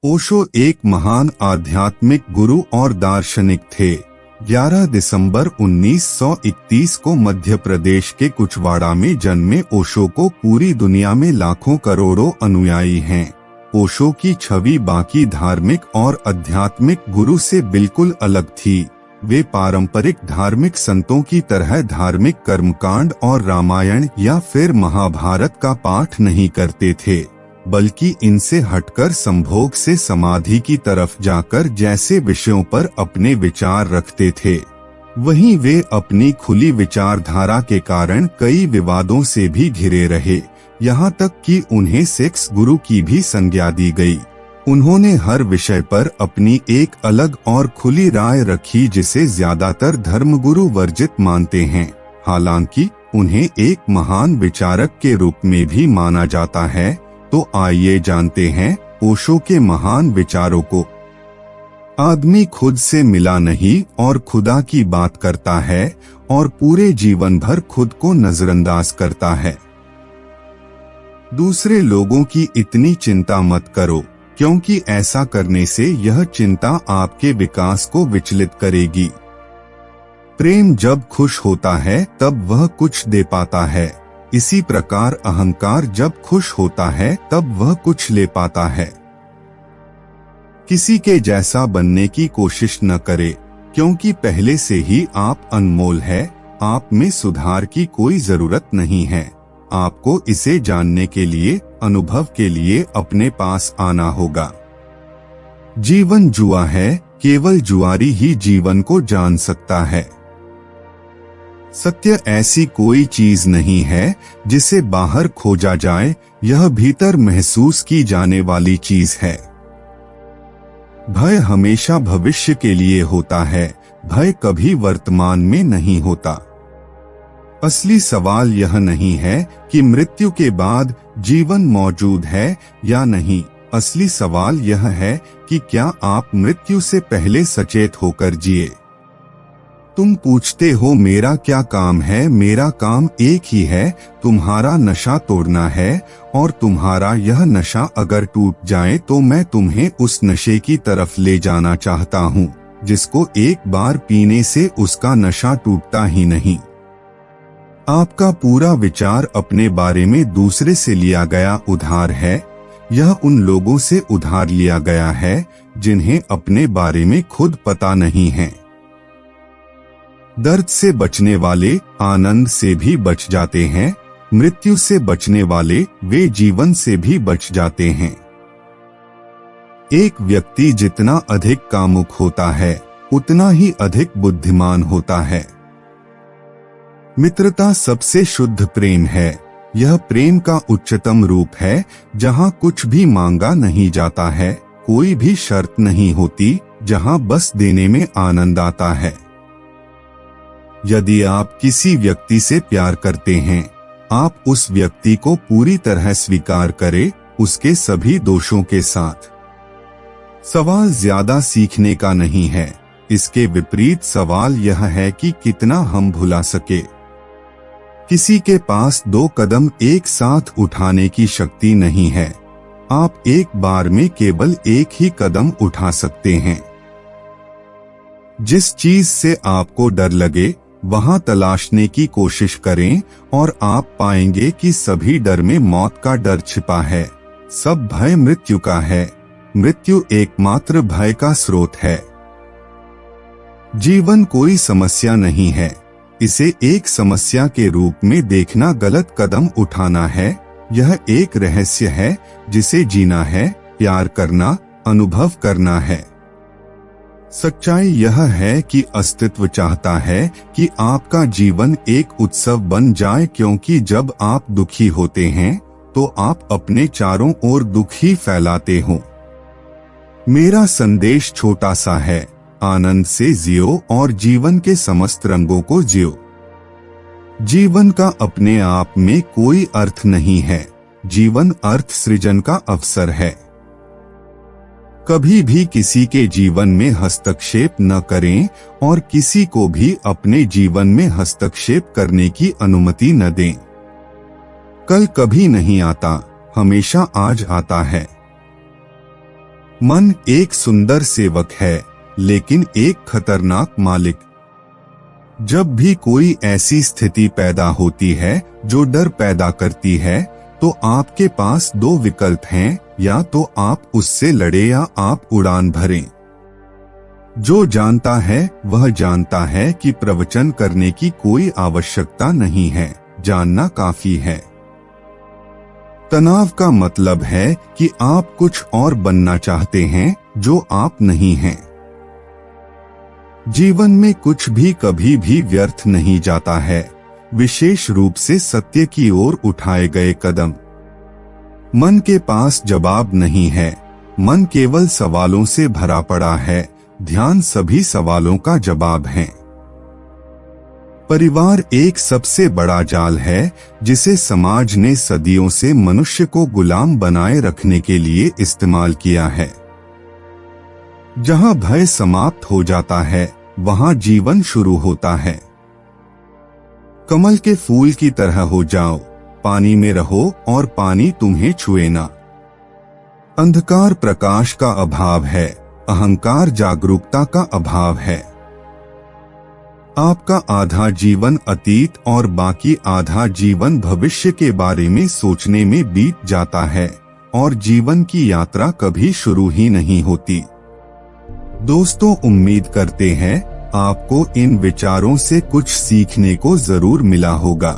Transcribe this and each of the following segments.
ओशो एक महान आध्यात्मिक गुरु और दार्शनिक थे। 11 दिसंबर 1931 को मध्य प्रदेश के कुचवाड़ा में जन्मे ओशो को पूरी दुनिया में लाखों करोड़ों अनुयायी हैं। ओशो की छवि बाकी धार्मिक और आध्यात्मिक गुरु से बिल्कुल अलग थी। वे पारंपरिक धार्मिक संतों की तरह धार्मिक कर्मकांड और रामायण या फिर महाभारत का पाठ नहीं करते थे, बल्कि इनसे हटकर संभोग से समाधि की तरफ जाकर जैसे विषयों पर अपने विचार रखते थे। वहीं वे अपनी खुली विचारधारा के कारण कई विवादों से भी घिरे रहे, यहाँ तक कि उन्हें सेक्स गुरु की भी संज्ञा दी गई। उन्होंने हर विषय पर अपनी एक अलग और खुली राय रखी जिसे ज्यादातर धर्मगुरु वर्जित मानते हैं। हालांकि उन्हें एक महान विचारक के रूप में भी माना जाता है। तो आइए जानते हैं ओशो के महान विचारों को। आदमी खुद से मिला नहीं और खुदा की बात करता है और पूरे जीवन भर खुद को नजरअंदाज करता है। दूसरे लोगों की इतनी चिंता मत करो, क्योंकि ऐसा करने से यह चिंता आपके विकास को विचलित करेगी। प्रेम जब खुश होता है तब वह कुछ दे पाता है। इसी प्रकार अहंकार जब खुश होता है तब वह कुछ ले पाता है। किसी के जैसा बनने की कोशिश न करे, क्योंकि पहले से ही आप अनमोल है। आप में सुधार की कोई जरूरत नहीं है। आपको इसे जानने के लिए, अनुभव के लिए अपने पास आना होगा। जीवन जुआ है, केवल जुआरी ही जीवन को जान सकता है। सत्य ऐसी कोई चीज नहीं है जिसे बाहर खोजा जाए, यह भीतर महसूस की जाने वाली चीज है। भय हमेशा भविष्य के लिए होता है, भय कभी वर्तमान में नहीं होता। असली सवाल यह नहीं है कि मृत्यु के बाद जीवन मौजूद है या नहीं। असली सवाल यह है कि क्या आप मृत्यु से पहले सचेत होकर जिए। तुम पूछते हो मेरा क्या काम है। मेरा काम एक ही है, तुम्हारा नशा तोड़ना है। और तुम्हारा यह नशा अगर टूट जाए तो मैं तुम्हें उस नशे की तरफ ले जाना चाहता हूँ, जिसको एक बार पीने से उसका नशा टूटता ही नहीं। आपका पूरा विचार अपने बारे में दूसरे से लिया गया उधार है। यह उन लोगों से उधार लिया गया है जिन्हें अपने बारे में खुद पता नहीं है। दर्द से बचने वाले आनंद से भी बच जाते हैं। मृत्यु से बचने वाले वे जीवन से भी बच जाते हैं। एक व्यक्ति जितना अधिक कामुक होता है, उतना ही अधिक बुद्धिमान होता है। मित्रता सबसे शुद्ध प्रेम है। यह प्रेम का उच्चतम रूप है, जहाँ कुछ भी मांगा नहीं जाता है, कोई भी शर्त नहीं होती, जहाँ बस देने में आनंद आता है। यदि आप किसी व्यक्ति से प्यार करते हैं, आप उस व्यक्ति को पूरी तरह स्वीकार करें, उसके सभी दोषों के साथ। सवाल ज्यादा सीखने का नहीं है, इसके विपरीत सवाल यह है कि कितना हम भुला सके। किसी के पास 2 कदम एक साथ उठाने की शक्ति नहीं है। आप एक बार में केवल एक ही कदम उठा सकते हैं। जिस चीज से आपको डर लगे वहां तलाशने की कोशिश करें और आप पाएंगे कि सभी डर में मौत का डर छिपा है। सब भय मृत्यु का है। मृत्यु एकमात्र भय का स्रोत है। जीवन कोई समस्या नहीं है। इसे एक समस्या के रूप में देखना गलत कदम उठाना है। यह एक रहस्य है जिसे जीना है, प्यार करना, अनुभव करना है। सच्चाई यह है कि अस्तित्व चाहता है कि आपका जीवन एक उत्सव बन जाए, क्योंकि जब आप दुखी होते हैं तो आप अपने चारों ओर दुख ही फैलाते हो। मेरा संदेश छोटा सा है, आनंद से जियो और जीवन के समस्त रंगों को जियो। जीवन का अपने आप में कोई अर्थ नहीं है। जीवन अर्थ सृजन का अवसर है। कभी भी किसी के जीवन में हस्तक्षेप न करें और किसी को भी अपने जीवन में हस्तक्षेप करने की अनुमति न दें। कल कभी नहीं आता, हमेशा आज आता है। मन एक सुंदर सेवक है, लेकिन एक खतरनाक मालिक। जब भी कोई ऐसी स्थिति पैदा होती है जो डर पैदा करती है, तो आपके पास दो विकल्प हैं, या तो आप उससे लड़े या आप उड़ान भरें। जो जानता है वह जानता है कि प्रवचन करने की कोई आवश्यकता नहीं है, जानना काफी है। तनाव का मतलब है कि आप कुछ और बनना चाहते हैं जो आप नहीं हैं। जीवन में कुछ भी कभी भी व्यर्थ नहीं जाता है, विशेष रूप से सत्य की ओर उठाए गए कदम। मन के पास जवाब नहीं है, मन केवल सवालों से भरा पड़ा है, ध्यान सभी सवालों का जवाब है। परिवार एक सबसे बड़ा जाल है जिसे समाज ने सदियों से मनुष्य को गुलाम बनाए रखने के लिए इस्तेमाल किया है। जहां भय समाप्त हो जाता है, वहां जीवन शुरू होता है। कमल के फूल की तरह हो जाओ, पानी में रहो और पानी तुम्हें छुए ना। अंधकार प्रकाश का अभाव है, अहंकार जागरूकता का अभाव है। आपका आधा जीवन अतीत और बाकी आधा जीवन भविष्य के बारे में सोचने में बीत जाता है, और जीवन की यात्रा कभी शुरू ही नहीं होती। दोस्तों, उम्मीद करते हैं आपको इन विचारों से कुछ सीखने को जरूर मिला होगा।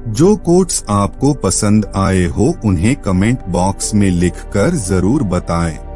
जो कोट्स आपको पसंद आए हो उन्हें कमेंट बॉक्स में लिखकर जरूर बताएं।